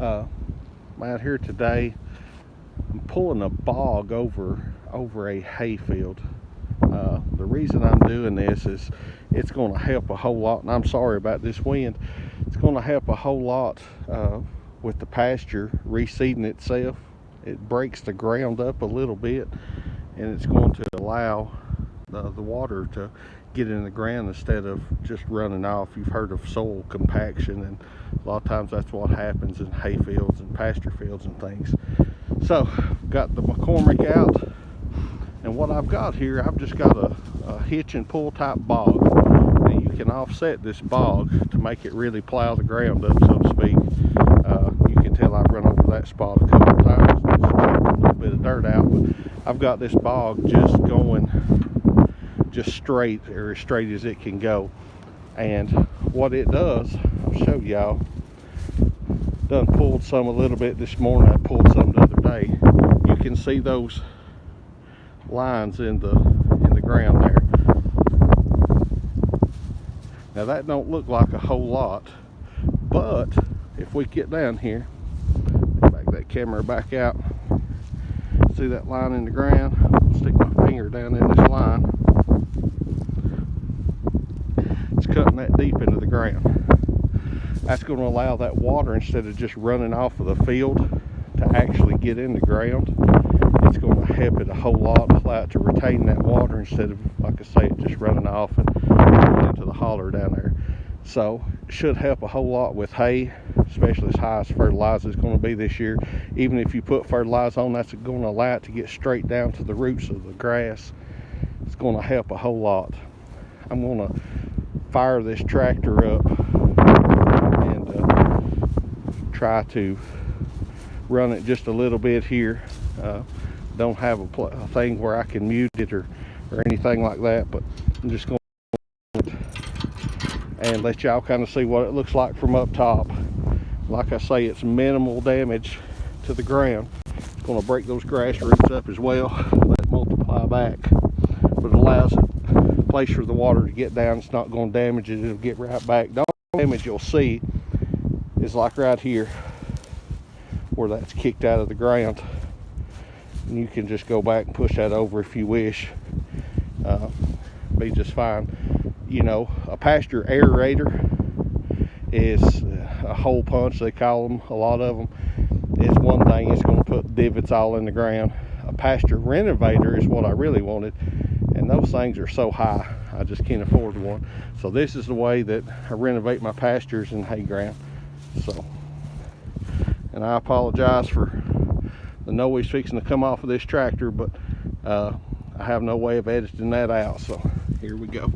I'm out here today. I'm pulling a bog over a hayfield. The reason I'm doing this is it's going to help a whole lot, and I'm sorry about this wind. It's going to help a whole lot with the pasture reseeding itself. It breaks the ground up a little bit, and it's going to allow the water to get in the ground instead of just running off. You've heard of soil compaction, and a lot of times that's what happens in hay fields and pasture fields and things. So got the McCormick out, and what I've got here, I've just got a hitch and pull type bog. Now you can offset this bog to make it really plow the ground up, so to speak. You can tell I've run over that spot a couple of times, just chucked a little bit of dirt out, but I've got this bog just going just straight, or as straight as it can go. And what it does, I'll show y'all. Done pulled some a little bit this morning. I pulled some the other day. You can see those lines in the ground there. Now that don't look like a whole lot, but if we get down here, back that camera back out, see that line in the ground? I'll stick my finger down in this line. It's cutting that deep into the ground. That's going to allow that water, instead of just running off of the field, to actually get in the ground. It's going to help it a whole lot, allow it to retain that water instead of, like I say, it just running off and going into the holler down there. So it should help a whole lot with hay, especially as high as fertilizer is going to be this year. Even if you put fertilizer on, that's going to allow it to get straight down to the roots of the grass. It's going to help a whole lot. I'm going to fire this tractor up and try to run it just a little bit here. Don't have a thing where I can mute it or anything like that, but I'm just going to and let y'all kind of see what it looks like from up top. Like I say, it's minimal damage to the ground. It's going to break those grass roots up as well, let it multiply back, but it allows a place for the water to get down. It's not going to damage it, it'll get right back. The only damage you'll see is like right here where that's kicked out of the ground, and you can just go back and push that over if you wish. Be just fine. You know, a pasture aerator is a hole punch, they call them, a lot of them. It's one thing, it's going to put divots all in the ground. A pasture renovator is what I really wanted, and those things are so high, I just can't afford one. So this is the way that I renovate my pastures and hay ground. So, and I apologize for the noise fixing to come off of this tractor, but I have no way of editing that out, so here we go.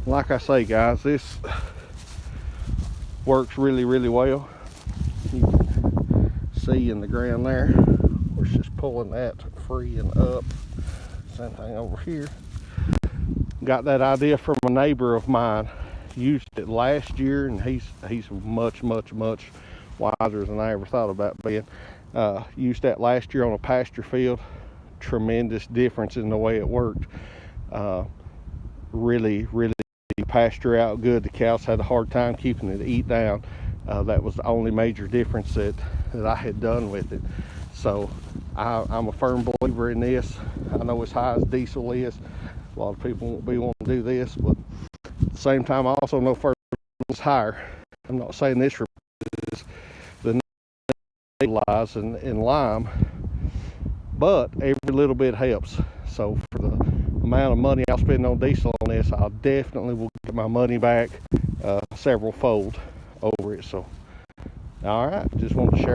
Like I say, guys, this works really well. You can see in the ground there, we're just pulling that free and up. Same thing over here. Got that idea from a neighbor of mine. Used it last year, and he's much wiser than I ever thought about being. Used that last year on a pasture field. Tremendous difference in the way it worked. Really pasture out good. The cows had a hard time keeping it to eat down. That was the only major difference that I had done with it. So I'm a firm believer in this. I know as high as diesel is, a lot of people won't be wanting to do this, but at the same time I also know fertilizer is higher. I'm not saying this replaces the fertilizer and lime, but every little bit helps. So for the amount of money I'll spend on diesel on this, I definitely will get my money back several fold over it. So all right, just wanted to share